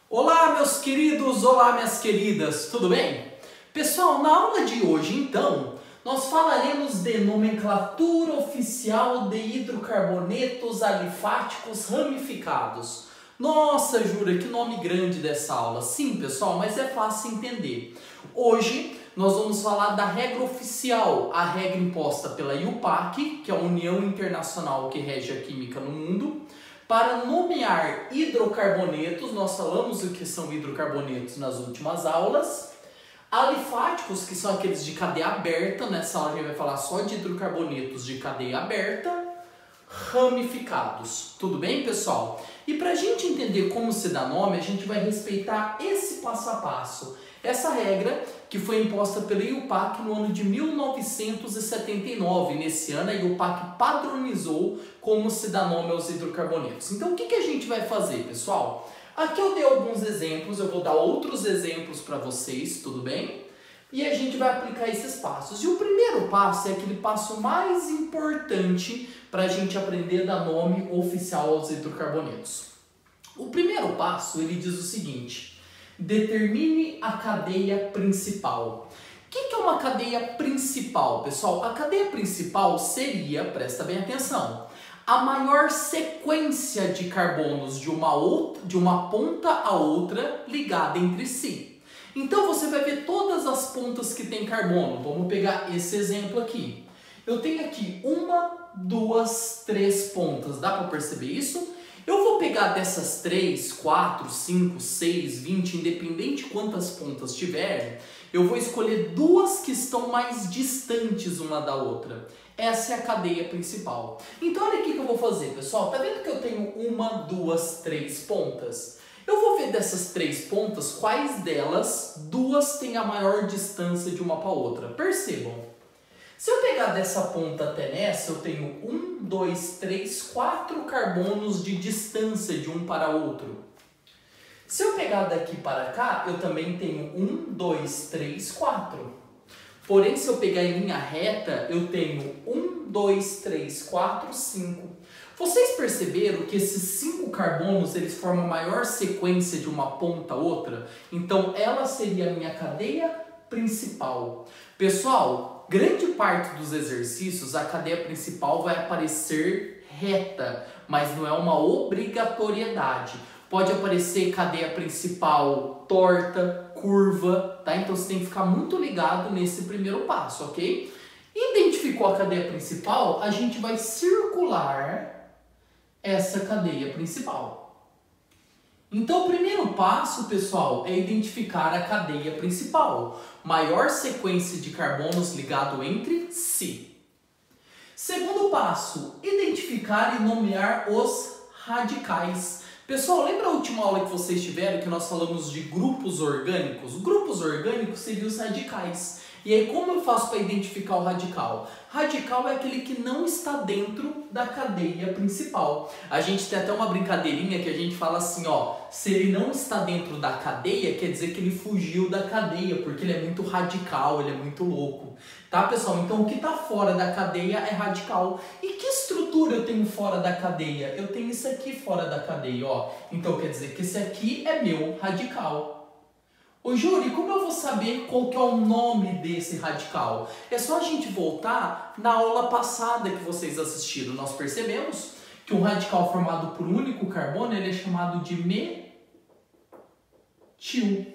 Olá, meus queridos, olá, minhas queridas, tudo bem? Pessoal, na aula de hoje, então, nós falaremos de nomenclatura oficial de hidrocarbonetos alifáticos ramificados. Nossa, Jura, que nome grande dessa aula. Sim, pessoal, mas é fácil entender. Hoje, nós vamos falar da regra oficial, a regra imposta pela IUPAC, que é a União Internacional que rege a química no mundo, para nomear hidrocarbonetos. Nós falamos o que são hidrocarbonetos nas últimas aulas. Alifáticos, que são aqueles de cadeia aberta, nessa aula a gente vai falar só de hidrocarbonetos de cadeia aberta. Ramificados, tudo bem, pessoal? E para a gente entender como se dá nome, a gente vai respeitar esse passo a passo. Essa regra que foi imposta pela IUPAC no ano de 1979. Nesse ano, a IUPAC padronizou como se dá nome aos hidrocarbonetos. Então, o que a gente vai fazer, pessoal? Aqui eu dei alguns exemplos, eu vou dar outros exemplos para vocês, tudo bem? E a gente vai aplicar esses passos. E o primeiro passo é aquele passo mais importante para a gente aprender a dar nome oficial aos hidrocarbonetos. O primeiro passo, ele diz o seguinte: determine a cadeia principal. O que é uma cadeia principal, pessoal? A cadeia principal seria, presta bem atenção, a maior sequência de carbonos de uma ponta a outra ligada entre si. Então você vai ver todas as pontas que tem carbono. Vamos pegar esse exemplo aqui. Eu tenho aqui 1, 2, 3 pontas. Dá para perceber isso? Eu vou pegar dessas 3, 4, 5, 6, 20, independente de quantas pontas tiver, eu vou escolher duas que estão mais distantes uma da outra. Essa é a cadeia principal. Então olha aqui que eu vou fazer, pessoal. Tá vendo que eu tenho 1, 2, 3 pontas? Eu vou ver dessas 3 pontas quais delas duas têm a maior distância de uma para a outra. Percebam. Se eu pegar dessa ponta até nessa, eu tenho 1, 2, 3, 4 carbonos de distância de um para outro. Se eu pegar daqui para cá, eu também tenho 1, 2, 3, 4. Porém, se eu pegar em linha reta, eu tenho 1, 2, 3, 4, 5. Vocês perceberam que esses 5 carbonos, eles formam a maior sequência de uma ponta a outra? Então, ela seria a minha cadeia principal. Pessoal, grande parte dos exercícios, a cadeia principal vai aparecer reta, mas não é uma obrigatoriedade. Pode aparecer cadeia principal torta, curva, tá? Então você tem que ficar muito ligado nesse primeiro passo, ok? Identificou a cadeia principal, a gente vai circular essa cadeia principal. Então o primeiro passo, pessoal, é identificar a cadeia principal. Maior sequência de carbonos ligado entre si. Segundo passo, identificar e nomear os radicais. Pessoal, lembra a última aula que vocês tiveram que nós falamos de grupos orgânicos? Grupos orgânicos seriam os radicais. E aí, como eu faço para identificar o radical? Radical é aquele que não está dentro da cadeia principal. A gente tem até uma brincadeirinha que a gente fala assim, ó, se ele não está dentro da cadeia, quer dizer que ele fugiu da cadeia, porque ele é muito radical, ele é muito louco. Tá, pessoal? Então, o que está fora da cadeia é radical. E que estrutura eu tenho fora da cadeia? Eu tenho isso aqui fora da cadeia, ó. Então, quer dizer que esse aqui é meu radical. Ô Júri, como eu vou saber qual que é o nome desse radical? É só a gente voltar na aula passada que vocês assistiram. Nós percebemos que um radical formado por um único carbono, ele é chamado de metil.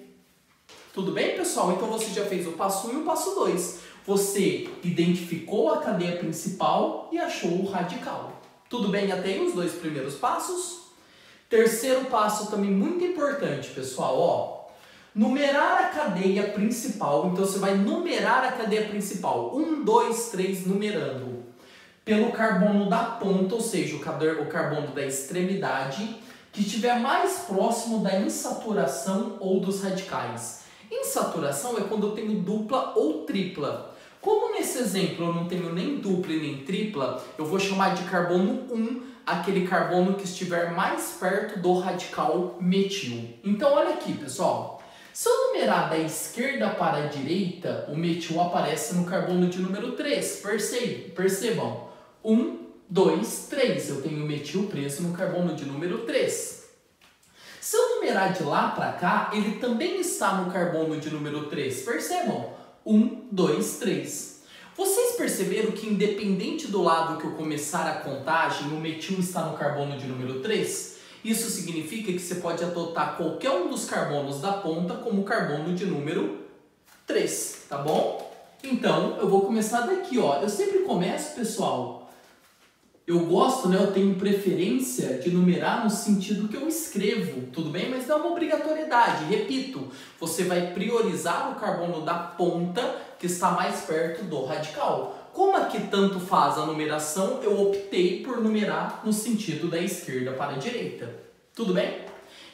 Tudo bem, pessoal? Então você já fez o passo 1 e o passo 2. Você identificou a cadeia principal e achou o radical. Tudo bem até aí os 2 primeiros passos? Terceiro passo também muito importante, pessoal, ó. Numerar a cadeia principal. Então você vai numerar a cadeia principal. 1, 2, 3, numerando. Pelo carbono da ponta, ou seja, o carbono da extremidade, que estiver mais próximo da insaturação ou dos radicais. Insaturação é quando eu tenho dupla ou tripla. Como nesse exemplo eu não tenho nem dupla e nem tripla, eu vou chamar de carbono 1, aquele carbono que estiver mais perto do radical metil. Então olha aqui, pessoal. Se eu numerar da esquerda para a direita, o metil aparece no carbono de número 3. Percebam. 1, 2, 3. Eu tenho o metil preso no carbono de número 3. Se eu numerar de lá para cá, ele também está no carbono de número 3. Percebam? 1, 2, 3. Vocês perceberam que independente do lado que eu começar a contagem, o metil está no carbono de número 3? Isso significa que você pode adotar qualquer um dos carbonos da ponta como carbono de número 3, tá bom? Então, eu vou começar daqui, ó. Eu sempre começo, pessoal, eu gosto, né? Eu tenho preferência de numerar no sentido que eu escrevo, tudo bem? Mas não é uma obrigatoriedade. Repito, você vai priorizar o carbono da ponta que está mais perto do radical. Como aqui tanto faz a numeração, eu optei por numerar no sentido da esquerda para a direita. Tudo bem?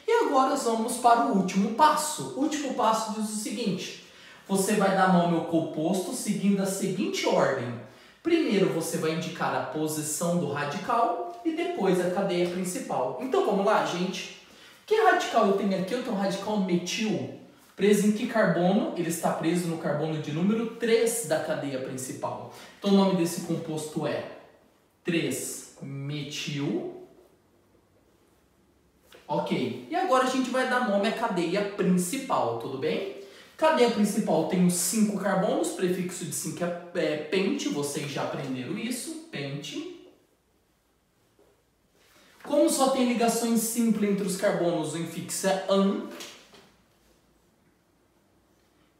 E agora vamos para o último passo. O último passo diz o seguinte: você vai dar nome ao composto seguindo a seguinte ordem. Primeiro você vai indicar a posição do radical e depois a cadeia principal. Então vamos lá, gente. Que radical eu tenho aqui? Eu tenho um radical metil. Preso em que carbono? Ele está preso no carbono de número 3 da cadeia principal. Então o nome desse composto é 3-metil. Ok. E agora a gente vai dar nome à cadeia principal, tudo bem? Cadeia principal tem os 5 carbonos, prefixo de 5 é pente, vocês já aprenderam isso, pente. Como só tem ligações simples entre os carbonos, o infixo é -an.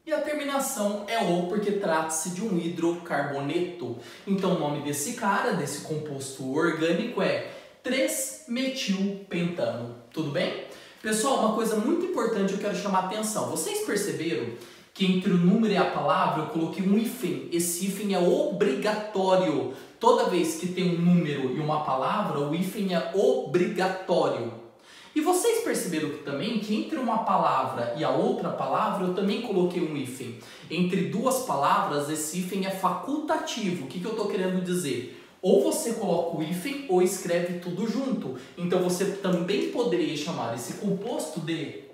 E a terminação é "o", porque trata-se de um hidrocarboneto. Então o nome desse cara, desse composto orgânico é 3-metilpentano. Tudo bem? Pessoal, uma coisa muito importante eu quero chamar a atenção. Vocês perceberam que entre o número e a palavra eu coloquei um hífen. Esse hífen é obrigatório. Toda vez que tem um número e uma palavra, o hífen é obrigatório. E vocês perceberam também que entre uma palavra e a outra palavra eu também coloquei um hífen. Entre duas palavras, esse hífen é facultativo. O que eu estou querendo dizer? Ou você coloca o hífen ou escreve tudo junto. Então você também poderia chamar esse composto de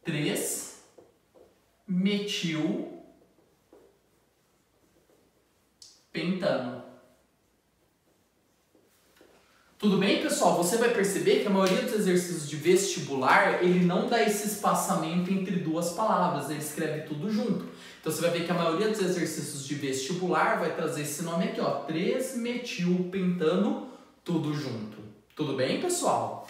3-metilpentano. Tudo bem, pessoal? Você vai perceber que a maioria dos exercícios de vestibular, ele não dá esse espaçamento entre duas palavras, ele escreve tudo junto. Então você vai ver que a maioria dos exercícios de vestibular vai trazer esse nome aqui, ó, 3-metilpentano, tudo junto. Tudo bem, pessoal?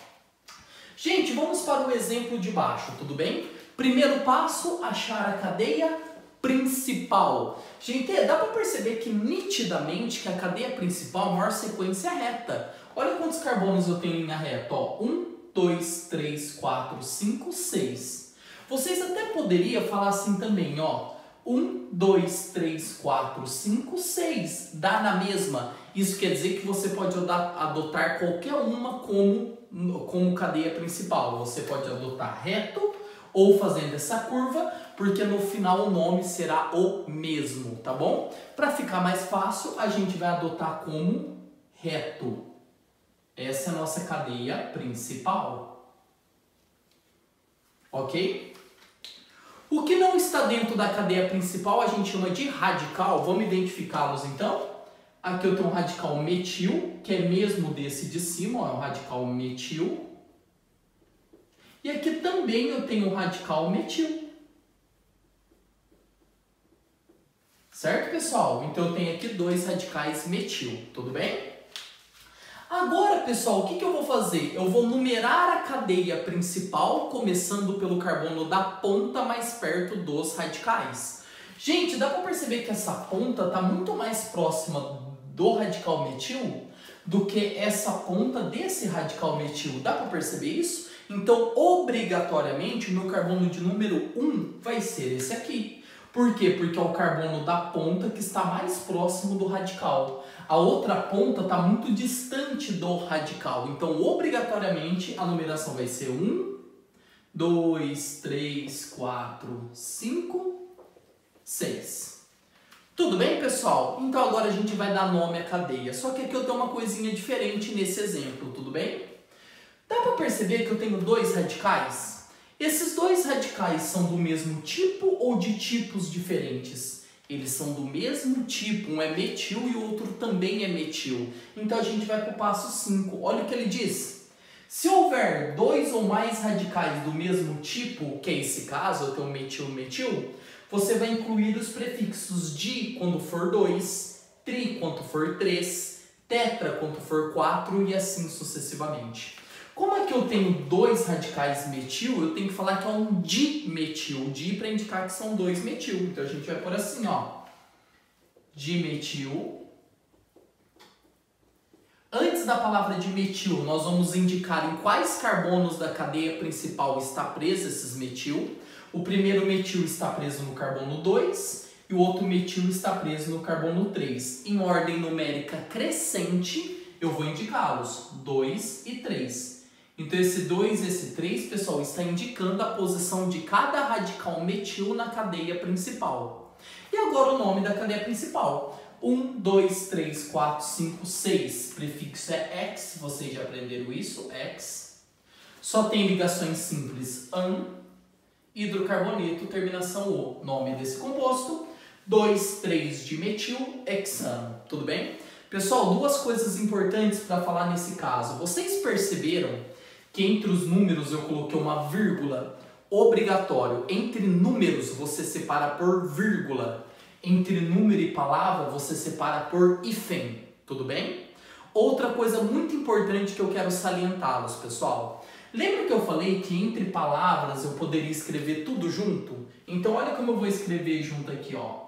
Gente, vamos para o exemplo de baixo, tudo bem? Primeiro passo, achar a cadeia principal. Gente, dá para perceber que nitidamente que a cadeia principal é a maior sequência reta. Olha quantos carbonos eu tenho em linha reta, ó. 1, 2, 3, 4, 5, 6. Vocês até poderiam falar assim também, ó. 1, 2, 3, 4, 5, 6. Dá na mesma. Isso quer dizer que você pode adotar qualquer uma como cadeia principal. Você pode adotar reto ou fazendo essa curva, porque no final o nome será o mesmo, tá bom? Para ficar mais fácil, a gente vai adotar como reto. Essa é a nossa cadeia principal. Ok? O que não está dentro da cadeia principal a gente chama de radical. Vamos identificá-los então? Aqui eu tenho um radical metil, que é mesmo desse de cima, ó, é um radical metil. E aqui também eu tenho um radical metil. Certo, pessoal? Então eu tenho aqui 2 radicais metil, tudo bem? Agora, pessoal, o que eu vou fazer? Eu vou numerar a cadeia principal, começando pelo carbono da ponta mais perto dos radicais. Gente, dá para perceber que essa ponta está muito mais próxima do radical metil do que essa ponta desse radical metil. Dá para perceber isso? Então, obrigatoriamente, o meu carbono de número 1 vai ser esse aqui. Por quê? Porque é o carbono da ponta que está mais próximo do radical. A outra ponta está muito distante do radical. Então, obrigatoriamente, a numeração vai ser 1, 2, 3, 4, 5, 6. Tudo bem, pessoal? Então, agora a gente vai dar nome à cadeia. Só que aqui eu tenho uma coisinha diferente nesse exemplo, tudo bem? Dá para perceber que eu tenho 2 radicais? Esses 2 radicais são do mesmo tipo ou de tipos diferentes? Eles são do mesmo tipo, um é metil e o outro também é metil. Então a gente vai para o passo 5. Olha o que ele diz. Se houver dois ou mais radicais do mesmo tipo, que é esse caso, eu tenho metil, metil, você vai incluir os prefixos di quando for 2, tri quando for 3, tetra quando for 4 e assim sucessivamente. Como aqui eu tenho dois radicais metil, eu tenho que falar que é um dimetil. Di para indicar que são dois metil. Então a gente vai pôr assim, ó. Dimetil. Antes da palavra dimetil, nós vamos indicar em quais carbonos da cadeia principal está preso esses metil. O primeiro metil está preso no carbono 2 e o outro metil está preso no carbono 3. Em ordem numérica crescente, eu vou indicá-los, 2 e 3. Então esse 2 e esse 3, pessoal, está indicando a posição de cada radical metil na cadeia principal. E agora o nome da cadeia principal. 1, 2, 3, 4, 5, 6. Prefixo é X, vocês já aprenderam isso, X. Só tem ligações simples, AN. Hidrocarboneto, terminação O. Nome desse composto, 2, 3 de metil, hexano. Tudo bem? Pessoal, duas coisas importantes para falar nesse caso. Vocês perceberam que entre os números eu coloquei uma vírgula? Obrigatório. Entre números você separa por vírgula. Entre número e palavra você separa por hífen. Tudo bem? Outra coisa muito importante que eu quero salientá-los, pessoal. Lembra que eu falei que entre palavras eu poderia escrever tudo junto? Então olha como eu vou escrever junto aqui, ó.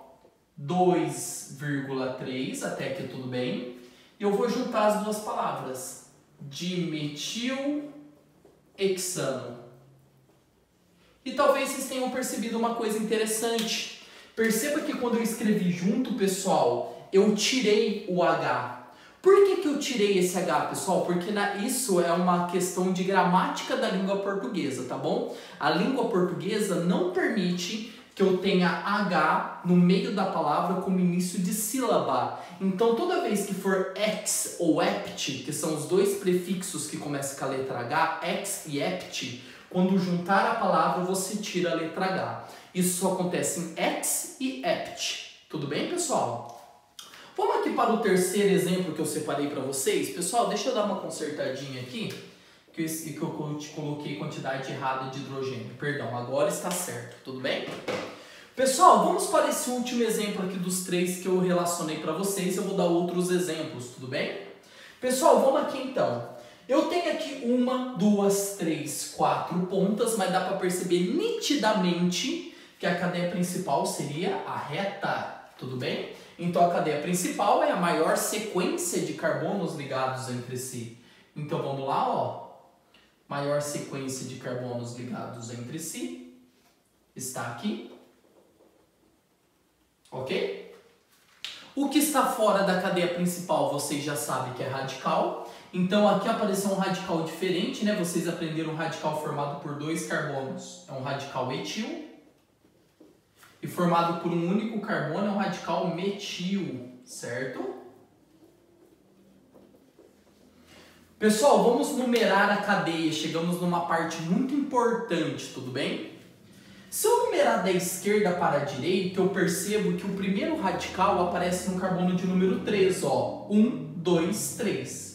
2,3, até aqui tudo bem. E eu vou juntar as duas palavras. Dimetilhexano. E talvez vocês tenham percebido uma coisa interessante. Perceba que quando eu escrevi junto, pessoal, eu tirei o H. Por que eu tirei esse H, pessoal? Porque isso é uma questão de gramática da língua portuguesa, tá bom? A língua portuguesa não permite que eu tenha H no meio da palavra como início de sílaba. Então, toda vez que for ex ou ept, que são os dois prefixos que começam com a letra H, ex e ept, quando juntar a palavra, você tira a letra H. Isso só acontece em ex e ept. Tudo bem, pessoal? Vamos aqui para o terceiro exemplo que eu separei para vocês. Pessoal, deixa eu dar uma consertadinha aqui, que eu coloquei quantidade errada de hidrogênio. Perdão, agora está certo. Tudo bem? Pessoal, vamos para esse último exemplo aqui dos três que eu relacionei para vocês. Eu vou dar outros exemplos, tudo bem? Pessoal, vamos aqui então. Eu tenho aqui 1, 2, 3, 4 pontas, mas dá para perceber nitidamente que a cadeia principal seria a reta, tudo bem? Então a cadeia principal é a maior sequência de carbonos ligados entre si. Então vamos lá, ó. Maior sequência de carbonos ligados entre si está aqui. Ok? O que está fora da cadeia principal, vocês já sabem que é radical. Então aqui apareceu um radical diferente, né? Vocês aprenderam um radical formado por dois carbonos. É um radical etil. E formado por um único carbono é um radical metil, certo? Pessoal, vamos numerar a cadeia. Chegamos numa parte muito importante, tudo bem? Se eu numerar da esquerda para a direita, eu percebo que o primeiro radical aparece no carbono de número 3, ó. 1, 2, 3.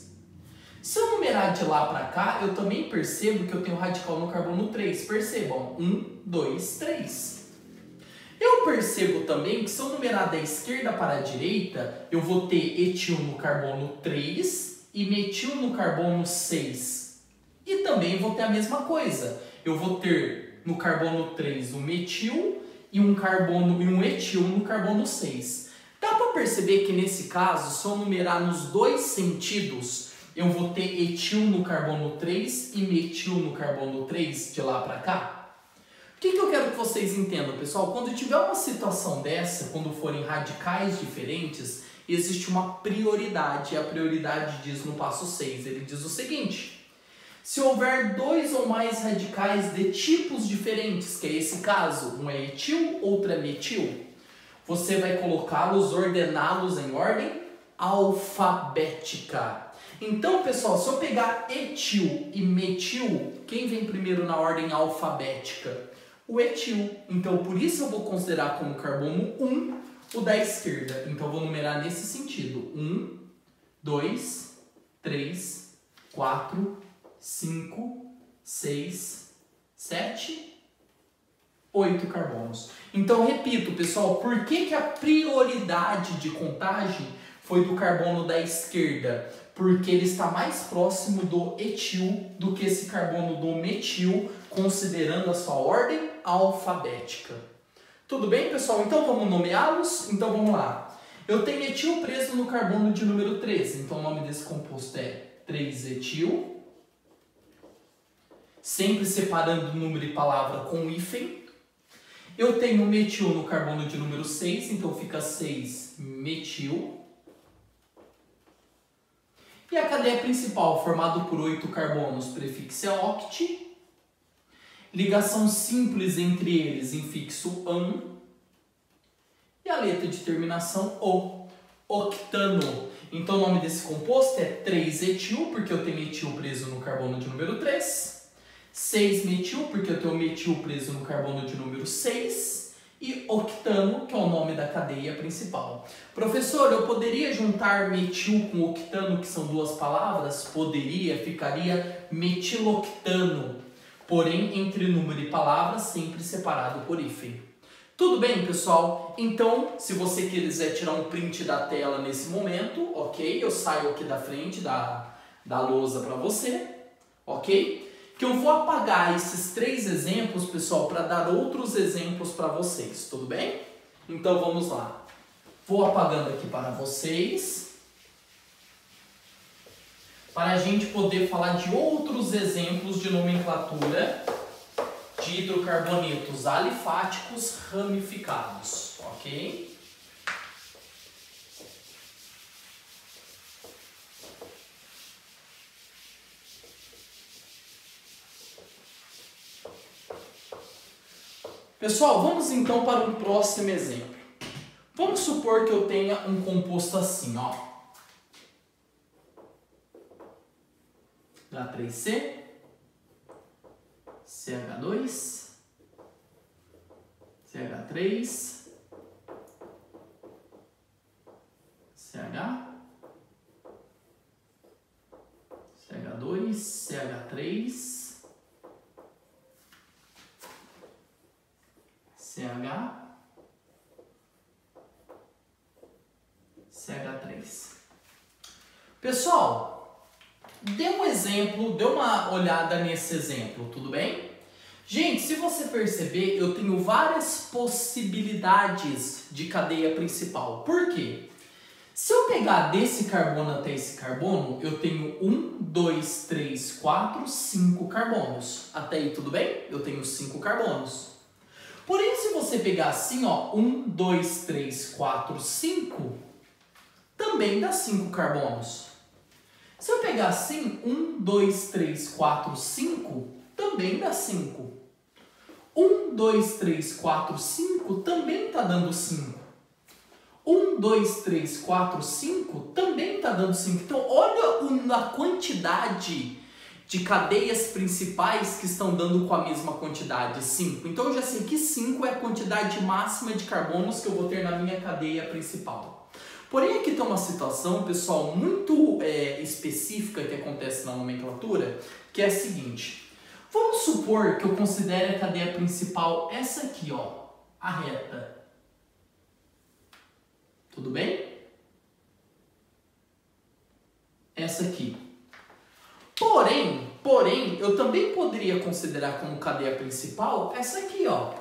Se eu numerar de lá para cá, eu também percebo que eu tenho radical no carbono 3. Percebam, 1, 2, 3. Eu percebo também que se eu numerar da esquerda para a direita, eu vou ter etil no carbono 3 e metil no carbono 6. E também vou ter a mesma coisa. Eu vou ter no carbono 3 um metil e um etil no carbono 6. Dá para perceber que nesse caso, se eu numerar nos dois sentidos, eu vou ter etil no carbono 3 e metil no carbono 3 de lá para cá? O que eu quero que vocês entendam, pessoal? Quando tiver uma situação dessa, quando forem radicais diferentes, existe uma prioridade. E a prioridade diz no passo 6, ele diz o seguinte: se houver dois ou mais radicais de tipos diferentes, que é esse caso, um é etil, outro é metil, você vai colocá-los, ordená-los em ordem alfabética. Então, pessoal, se eu pegar etil e metil, quem vem primeiro na ordem alfabética? O etil. Então, por isso eu vou considerar como carbono 1 o da esquerda. Então, eu vou numerar nesse sentido. 1, 2, 3, 4, 5, 6, 7, 8 carbonos. Então, repito, pessoal, por que a prioridade de contagem foi do carbono da esquerda? Porque ele está mais próximo do etil do que esse carbono do metil, considerando a sua ordem alfabética. Tudo bem, pessoal? Então, vamos nomeá-los? Então, vamos lá. Eu tenho etil preso no carbono de número 13. Então, o nome desse composto é 3-etil. Sempre separando número e palavra com hífen. Eu tenho metil no carbono de número 6, então fica 6-metil. E a cadeia principal, formada por 8 carbonos, prefixo é oct. Ligação simples entre eles, infixo -an. E a letra de terminação O, octano. Então o nome desse composto é 3-etil, porque eu tenho etil preso no carbono de número 3. 6-metil, porque eu tenho metil preso no carbono de número 6. E octano, que é o nome da cadeia principal. Professor, eu poderia juntar metil com octano, que são duas palavras? Poderia, ficaria metiloctano. Porém, entre número e palavra, sempre separado por hífen. Tudo bem, pessoal? Então, se você quiser tirar um print da tela nesse momento, ok? Eu saio aqui da frente da lousa para você, ok? Que eu vou apagar esses 3 exemplos, pessoal, para dar outros exemplos para vocês, tudo bem? Então, vamos lá. Vou apagando aqui para vocês, para a gente poder falar de outros exemplos de nomenclatura de hidrocarbonetos alifáticos ramificados, ok? Pessoal, vamos então para um próximo exemplo. Vamos supor que eu tenha um composto assim, ó. H3C, CH2, CH3, CH, CH2, CH3, CH, CH3. Pessoal, dê um exemplo, dê uma olhada nesse exemplo, tudo bem? Gente, se você perceber, eu tenho várias possibilidades de cadeia principal. Por quê? Se eu pegar desse carbono até esse carbono, eu tenho 1, 2, 3, 4, 5 carbonos. Até aí tudo bem? Eu tenho 5 carbonos. Porém, se você pegar assim, ó, 1, 2, 3, 4, 5, também dá 5 carbonos. Se eu pegar assim, 1, 2, 3, 4, 5, também dá 5. 1, 2, 3, 4, 5 também está dando 5. 1, 2, 3, 4, 5 também está dando 5. Então, olha a quantidade de cadeias principais que estão dando com a mesma quantidade, 5. Então, eu já sei que 5 é a quantidade máxima de carbonos que eu vou ter na minha cadeia principal. Porém, aqui tem uma situação, pessoal, muito específica que acontece na nomenclatura, que é a seguinte. Vamos supor que eu considere a cadeia principal essa aqui, ó, a reta. Tudo bem? Essa aqui. Porém, eu também poderia considerar como cadeia principal essa aqui, ó.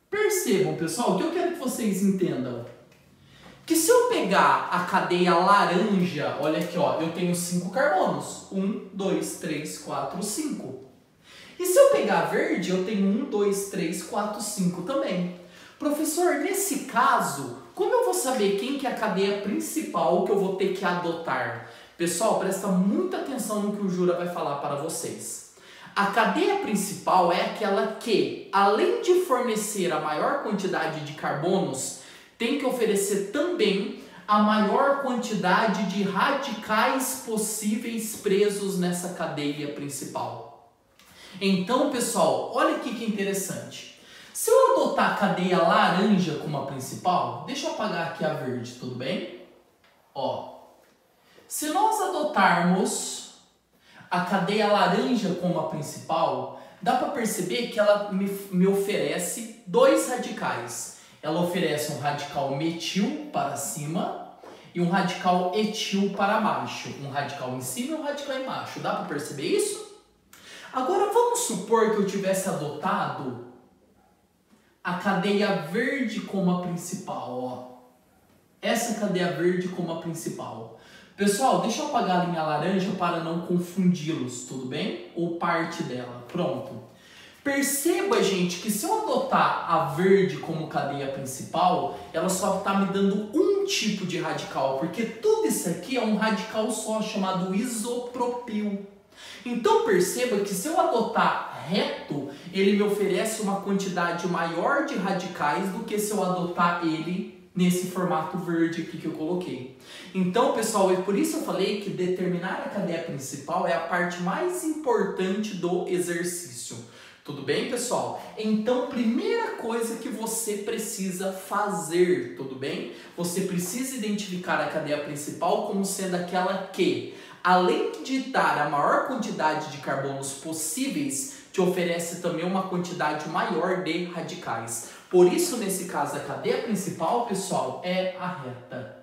Percebam, pessoal, o que eu quero que vocês entendam. Que se eu pegar a cadeia laranja, olha aqui, ó, eu tenho 5 carbonos. 1, 2, 3, 4, 5. E se eu pegar a verde, eu tenho 1, 2, 3, 4, 5 também. Professor, nesse caso, como eu vou saber quem que é a cadeia principal que eu vou ter que adotar? Pessoal, presta muita atenção no que o Jura vai falar para vocês. A cadeia principal é aquela que, além de fornecer a maior quantidade de carbonos, tem que oferecer também a maior quantidade de radicais possíveis presos nessa cadeia principal. Então, pessoal, olha aqui que interessante. Se eu adotar a cadeia laranja como a principal, deixa eu apagar aqui a verde, tudo bem? Ó, se nós adotarmos a cadeia laranja como a principal, dá para perceber que ela me oferece dois radicais. Ela oferece um radical metil para cima e um radical etil para baixo. Um radical em cima e um radical embaixo. Dá para perceber isso? Agora vamos supor que eu tivesse adotado a cadeia verde como a principal, ó. Essa cadeia verde como a principal. Pessoal, deixa eu apagar a linha laranja para não confundi-los, tudo bem? Ou parte dela. Pronto. Perceba, gente, que se eu adotar a verde como cadeia principal, ela só está me dando um tipo de radical, porque tudo isso aqui é um radical só, chamado isopropil. Então perceba que se eu adotar reto, ele me oferece uma quantidade maior de radicais do que se eu adotar ele nesse formato verde aqui que eu coloquei. Então, pessoal, é por isso eu falei que determinar a cadeia principal é a parte mais importante do exercício. Tudo bem, pessoal? Então, primeira coisa que você precisa fazer, tudo bem? Você precisa identificar a cadeia principal como sendo aquela que, além de dar a maior quantidade de carbonos possíveis, te oferece também uma quantidade maior de radicais. Por isso, nesse caso, a cadeia principal, pessoal, é a reta.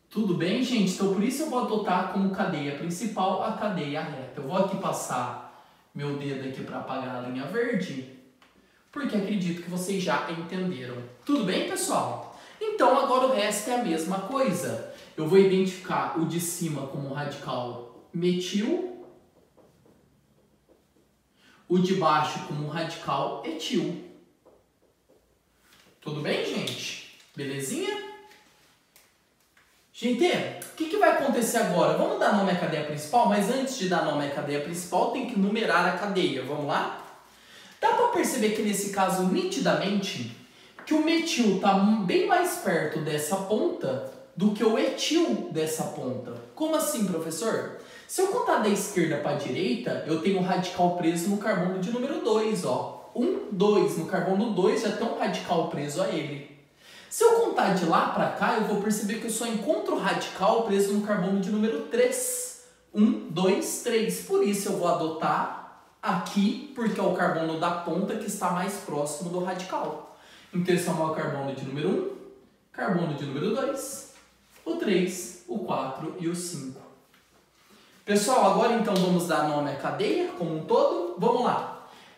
Tudo bem, gente? Então, por isso eu vou adotar como cadeia principal a cadeia reta. Eu vou aqui passar meu dedo aqui para apagar a linha verde, porque acredito que vocês já entenderam. Tudo bem, pessoal? Então, agora o resto é a mesma coisa. Eu vou identificar o de cima como radical metil, o de baixo como radical etil. Tudo bem, gente? Belezinha? Gente, o que vai acontecer agora? Vamos dar nome à cadeia principal, mas antes de dar nome à cadeia principal, tem que numerar a cadeia. Vamos lá? Dá para perceber que nesse caso, nitidamente, que o metil está bem mais perto dessa ponta do que o etil dessa ponta. Como assim, professor? Se eu contar da esquerda para a direita, eu tenho um radical preso no carbono de número 2, ó. 1, 2. No carbono 2 já tem um radical preso a ele. Se eu contar de lá para cá, eu vou perceber que eu só encontro o radical preso no carbono de número 3. 1, 2, 3. Por isso eu vou adotar aqui, porque é o carbono da ponta que está mais próximo do radical. Então esse é o meu carbono de número 1, carbono de número 2, o 3, o 4 e o 5. Pessoal, agora então vamos dar nome à cadeia como um todo. Vamos lá.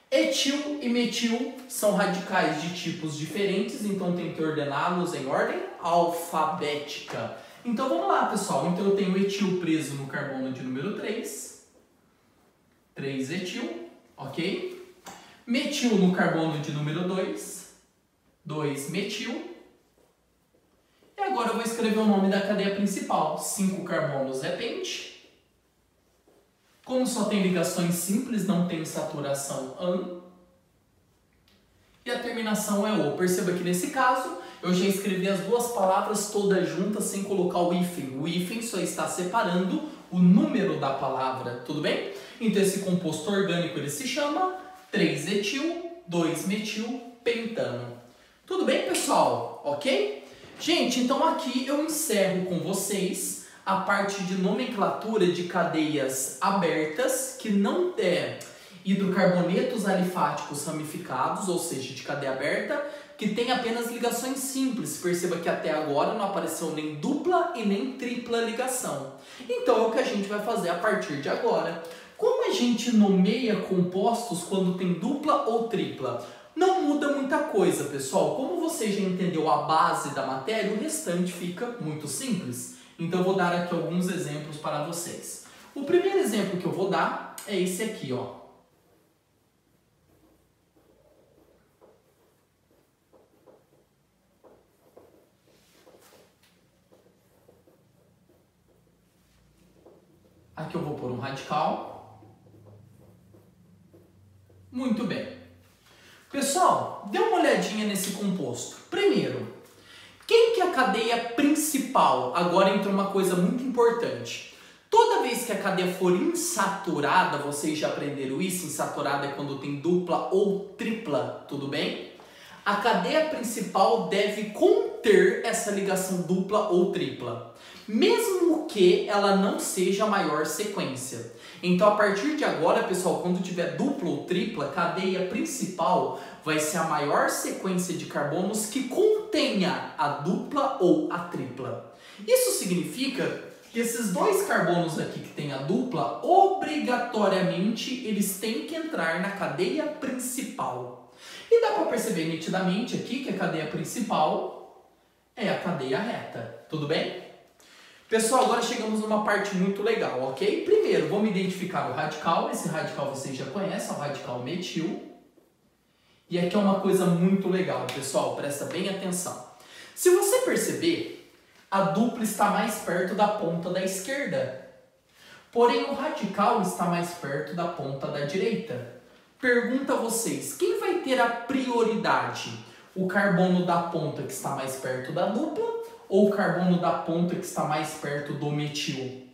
Etil e metil são radicais de tipos diferentes, então tem que ordená-los em ordem alfabética. Então vamos lá, pessoal. Então eu tenho etil preso no carbono de número 3. 3 etil, ok? Metil no carbono de número 2. 2 metil. E agora eu vou escrever o nome da cadeia principal. 5 carbonos é pente. Como só tem ligações simples, não tem saturação AN. E a terminação é O. Perceba que nesse caso, eu já escrevi as duas palavras todas juntas sem colocar o hífen. O hífen só está separando o número da palavra, tudo bem? Então esse composto orgânico ele se chama 3-etil, 2-metil, pentano. Tudo bem, pessoal? Ok? Gente, então aqui eu encerro com vocês a parte de nomenclatura de cadeias abertas, que não tem hidrocarbonetos alifáticos ramificados, ou seja, de cadeia aberta, que tem apenas ligações simples. Perceba que até agora não apareceu nem dupla e nem tripla ligação. Então é o que a gente vai fazer a partir de agora. Como a gente nomeia compostos quando tem dupla ou tripla? Não muda muita coisa, pessoal. Como você já entendeu a base da matéria, o restante fica muito simples. Então eu vou dar aqui alguns exemplos para vocês. O primeiro exemplo que eu vou dar é esse aqui, ó. Aqui eu vou pôr um radical. Muito bem. Pessoal, dê uma olhadinha nesse composto. Primeiro, quem que é a cadeia principal? Agora entra uma coisa muito importante. Toda vez que a cadeia for insaturada, vocês já aprenderam isso, insaturada é quando tem dupla ou tripla, tudo bem? A cadeia principal deve conter ter essa ligação dupla ou tripla, mesmo que ela não seja a maior sequência. Então, a partir de agora, pessoal, quando tiver dupla ou tripla, a cadeia principal vai ser a maior sequência de carbonos que contenha a dupla ou a tripla. Isso significa que esses dois carbonos aqui que tem a dupla, obrigatoriamente, eles têm que entrar na cadeia principal. E dá para perceber nitidamente aqui que a cadeia principal é a cadeia reta. Tudo bem? Pessoal, agora chegamos numa parte muito legal, ok? Primeiro, vamos identificar o radical. Esse radical vocês já conhecem, é o radical metil. E aqui é uma coisa muito legal, pessoal, presta bem atenção. Se você perceber, a dupla está mais perto da ponta da esquerda. Porém, o radical está mais perto da ponta da direita. Pergunto a vocês, quem vai ter a prioridade? O carbono da ponta que está mais perto da dupla ou o carbono da ponta que está mais perto do metil?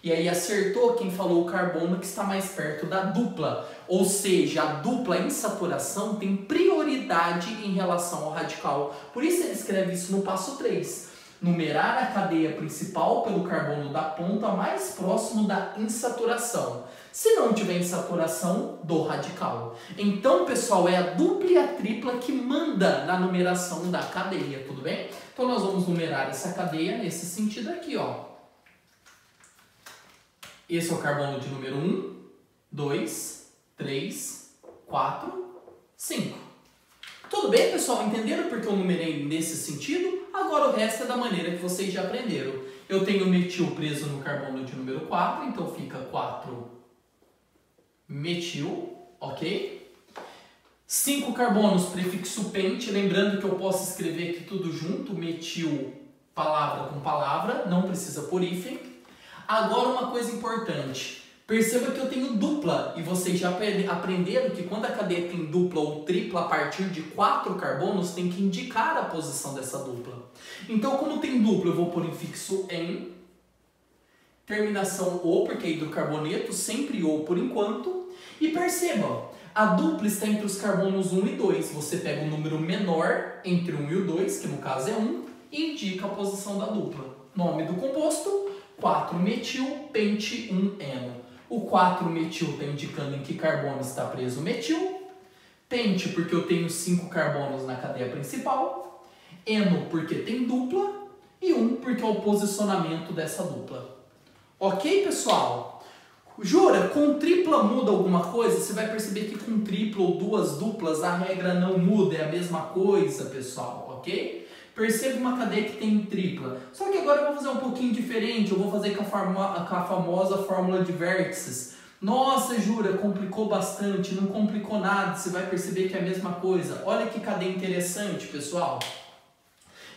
E aí acertou quem falou o carbono que está mais perto da dupla. Ou seja, a dupla em saturação tem prioridade em relação ao radical. Por isso ele escreve isso no passo 3. Numerar a cadeia principal pelo carbono da ponta mais próximo da insaturação. Se não tiver insaturação, do radical. Então, pessoal, é a dupla e a tripla que manda na numeração da cadeia, tudo bem? Então, nós vamos numerar essa cadeia nesse sentido aqui, ó. Esse é o carbono de número 1, 2, 3, 4, 5. Tudo bem, pessoal? Entenderam porque eu numerei nesse sentido? Agora o resto é da maneira que vocês já aprenderam. Eu tenho metil preso no carbono de número 4, então fica 4 metil, ok? 5 carbonos, prefixo pente, lembrando que eu posso escrever aqui tudo junto, metil, palavra com palavra, não precisa por hífen. Agora uma coisa importante, perceba que eu tenho dupla e vocês já aprenderam que quando a cadeia tem dupla ou tripla a partir de 4 carbonos, tem que indicar a posição dessa dupla. Então, como tem dupla, eu vou pôr infixo em, terminação O, porque é hidrocarboneto, sempre O por enquanto. E percebam, a dupla está entre os carbonos 1 e 2. Você pega o número menor entre 1 e o 2, que no caso é 1, e indica a posição da dupla. Nome do composto, 4-metil, pente 1-eno. O 4-metil está indicando em que carbono está preso o metil. Pente, porque eu tenho 5 carbonos na cadeia principal. Eno, porque tem dupla. E 1, porque é o posicionamento dessa dupla. Ok, pessoal? Jura, com tripla muda alguma coisa? Você vai perceber que com tripla ou duas duplas a regra não muda, é a mesma coisa, pessoal, ok? Perceba uma cadeia que tem tripla. Só que agora eu vou fazer um pouquinho diferente, eu vou fazer com a famosa fórmula de vértices. Nossa, Jura, complicou bastante, não complicou nada, você vai perceber que é a mesma coisa. Olha que cadeia interessante, pessoal.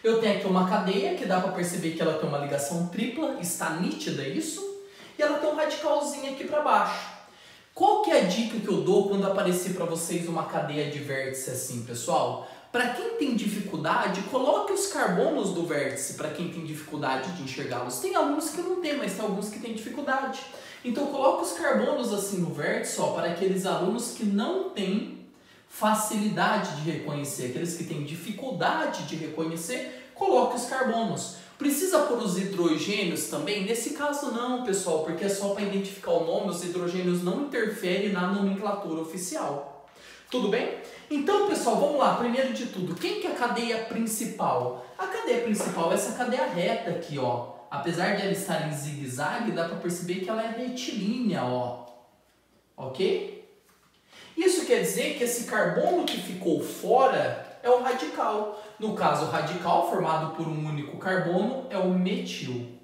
Eu tenho aqui uma cadeia que dá para perceber que ela tem uma ligação tripla, está nítida isso? E ela tem um radicalzinho aqui para baixo. Qual que é a dica que eu dou quando aparecer para vocês uma cadeia de vértice assim, pessoal? Para quem tem dificuldade, coloque os carbonos do vértice para quem tem dificuldade de enxergá-los. Tem alunos que não tem, mas tem alguns que têm dificuldade. Então coloque os carbonos assim no vértice, ó, para aqueles alunos que não têm facilidade de reconhecer, aqueles que têm dificuldade de reconhecer, coloque os carbonos. Precisa pôr os hidrogênios também? Nesse caso não, pessoal, porque é só para identificar o nome, os hidrogênios não interferem na nomenclatura oficial. Tudo bem? Então, pessoal, vamos lá. Primeiro de tudo, quem que é a cadeia principal? A cadeia principal é essa cadeia reta aqui, ó. Apesar de ela estar em zigue-zague, dá para perceber que ela é retilínea, ó. Ok? Isso quer dizer que esse carbono que ficou fora é o radical. No caso, o radical, formado por um único carbono, é o metil.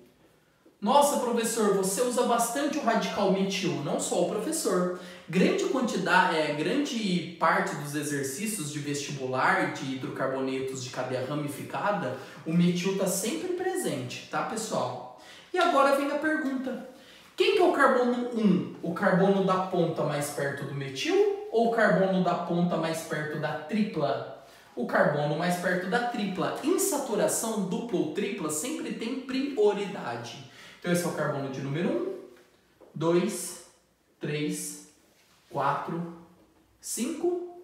Nossa, professor, você usa bastante o radical metil, não só o professor. Grande parte dos exercícios de vestibular de hidrocarbonetos de cadeia ramificada, o metil está sempre presente, tá, pessoal? E agora vem a pergunta. Quem que é o carbono 1? O carbono da ponta mais perto do metil ou o carbono da ponta mais perto da tripla? O carbono mais perto da tripla. Em saturação, dupla ou tripla, sempre tem prioridade. Então, esse é o carbono de número 1, 2, 3, 4, 5,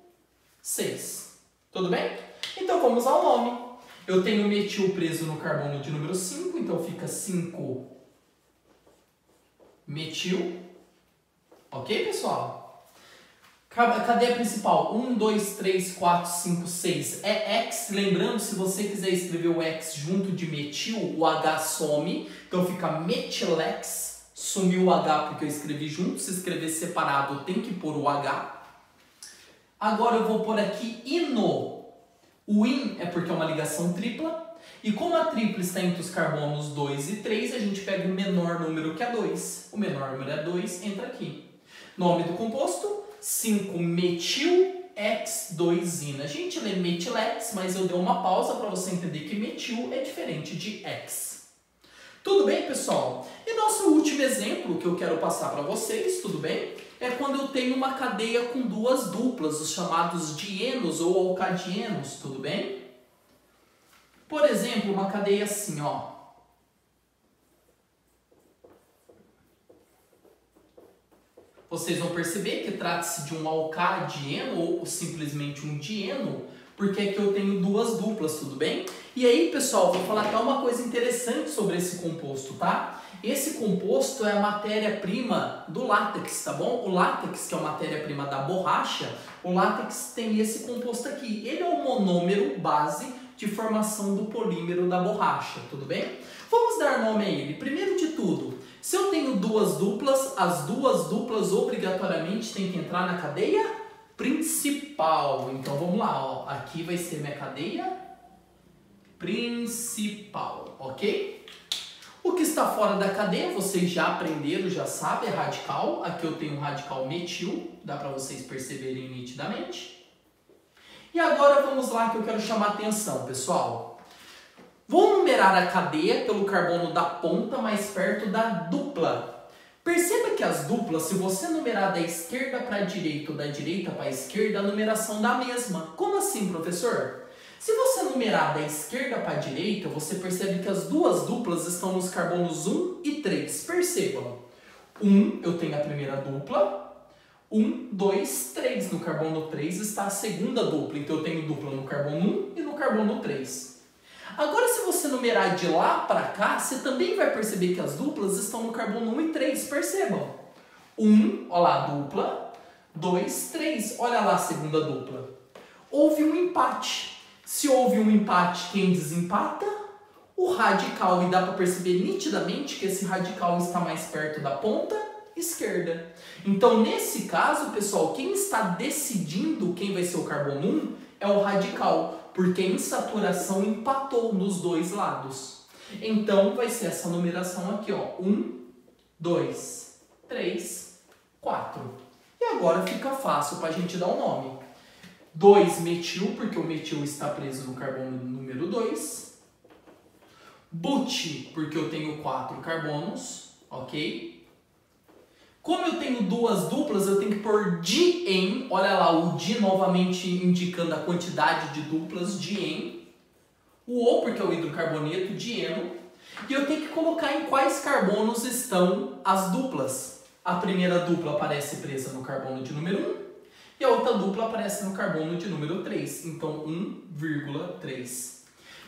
6. Tudo bem? Então, vamos ao nome. Eu tenho metil preso no carbono de número 5, então fica 5-metil. Ok, pessoal? Cadeia principal, 1, 2, 3, 4, 5, 6 é X. Lembrando, se você quiser escrever o X junto de metil, o H some. Então fica metilex. Sumiu o H porque eu escrevi junto. Se escrever separado, tem que pôr o H. Agora eu vou pôr aqui ino. O in é porque é uma ligação tripla. E como a tripla está entre os carbonos 2 e 3, a gente pega o menor número que é 2. O menor número é 2, entra aqui. Nome do composto, 5-metil-X2-ina. A gente lê metilex, mas eu dei uma pausa para você entender que metil é diferente de X. Tudo bem, pessoal? E nosso último exemplo que eu quero passar para vocês, tudo bem? É quando eu tenho uma cadeia com duas duplas, os chamados dienos ou alcadienos, tudo bem? Por exemplo, uma cadeia assim, ó. Vocês vão perceber que trata-se de um alcadieno ou simplesmente um dieno, porque aqui eu tenho duas duplas, tudo bem? E aí, pessoal, vou falar até uma coisa interessante sobre esse composto, tá? Esse composto é a matéria-prima do látex, tá bom? O látex, que é a matéria-prima da borracha, o látex tem esse composto aqui. Ele é o monômero base de formação do polímero da borracha, tudo bem? Vamos dar nome a ele. Primeiro de tudo, se eu tenho duas duplas, as duas duplas obrigatoriamente têm que entrar na cadeia principal. Então vamos lá, ó. Aqui vai ser minha cadeia principal, ok? O que está fora da cadeia, vocês já aprenderam, já sabem, é radical. Aqui eu tenho um radical metil, dá para vocês perceberem nitidamente. E agora vamos lá que eu quero chamar a atenção, pessoal. Vou numerar a cadeia pelo carbono da ponta mais perto da dupla. Perceba que as duplas, se você numerar da esquerda para a direita ou da direita para a esquerda, a numeração dá a mesma. Como assim, professor? Se você numerar da esquerda para a direita, você percebe que as duas duplas estão nos carbonos 1 e 3. Percebam. 1, eu tenho a primeira dupla. 1, 2, 3. No carbono 3 está a segunda dupla. Então eu tenho dupla no carbono 1 e no carbono 3. Agora, se você numerar de lá para cá, você também vai perceber que as duplas estão no carbono 1 e 3. Percebam. 1, olha lá, dupla. 2, 3. Olha lá a segunda dupla. Houve um empate. Se houve um empate, quem desempata? O radical. E dá para perceber nitidamente que esse radical está mais perto da ponta esquerda. Então, nesse caso, pessoal, quem está decidindo quem vai ser o carbono 1 é o radical, porque em saturação empatou nos dois lados. Então, vai ser essa numeração aqui, ó. 1, 2, 3, 4. E agora fica fácil para a gente dar o nome. 2-metil, porque o metil está preso no carbono número 2. But, porque eu tenho 4 carbonos, ok? Como eu tenho duas duplas, eu tenho que pôr dien. Olha lá, o di novamente indicando a quantidade de duplas, dien. O O, porque é o hidrocarboneto, dieno. E eu tenho que colocar em quais carbonos estão as duplas. A primeira dupla aparece presa no carbono de número 1. E a outra dupla aparece no carbono de número 3. Então, 1,3.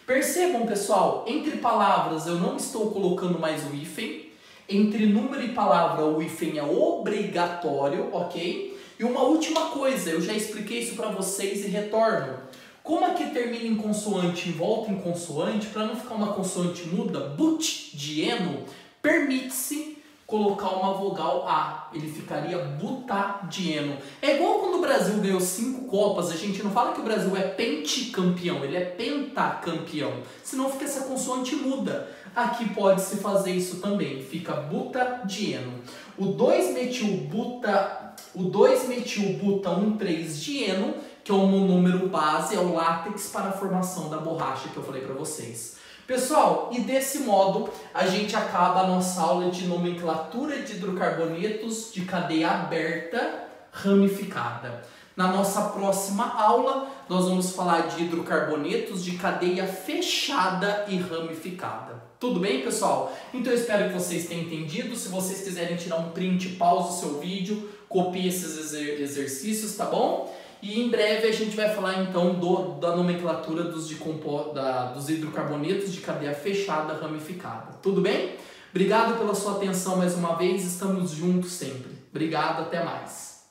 Percebam, pessoal, entre palavras eu não estou colocando mais o hífen. Entre número e palavra, o hífen é obrigatório, ok? E uma última coisa, eu já expliquei isso para vocês e retorno. Como aqui termina em consoante e volta em consoante, para não ficar uma consoante muda, but, dieno, permite-se colocar uma vogal A. Ele ficaria butadieno. É igual quando o Brasil ganhou 5 Copas, a gente não fala que o Brasil é penticampeão, ele é pentacampeão. Senão fica essa consoante muda. Aqui pode-se fazer isso também, fica butadieno. O 2-metil-buta-1,3-dieno, que é o monômero base, é o látex para a formação da borracha que eu falei para vocês. Pessoal, e desse modo a gente acaba a nossa aula de nomenclatura de hidrocarbonetos de cadeia aberta ramificada. Na nossa próxima aula, nós vamos falar de hidrocarbonetos de cadeia fechada e ramificada. Tudo bem, pessoal? Então eu espero que vocês tenham entendido. Se vocês quiserem tirar um print, pause o seu vídeo, copie esses exercícios, tá bom? E em breve a gente vai falar então da nomenclatura dos hidrocarbonetos de cadeia fechada ramificada. Tudo bem? Obrigado pela sua atenção mais uma vez, estamos juntos sempre. Obrigado, até mais.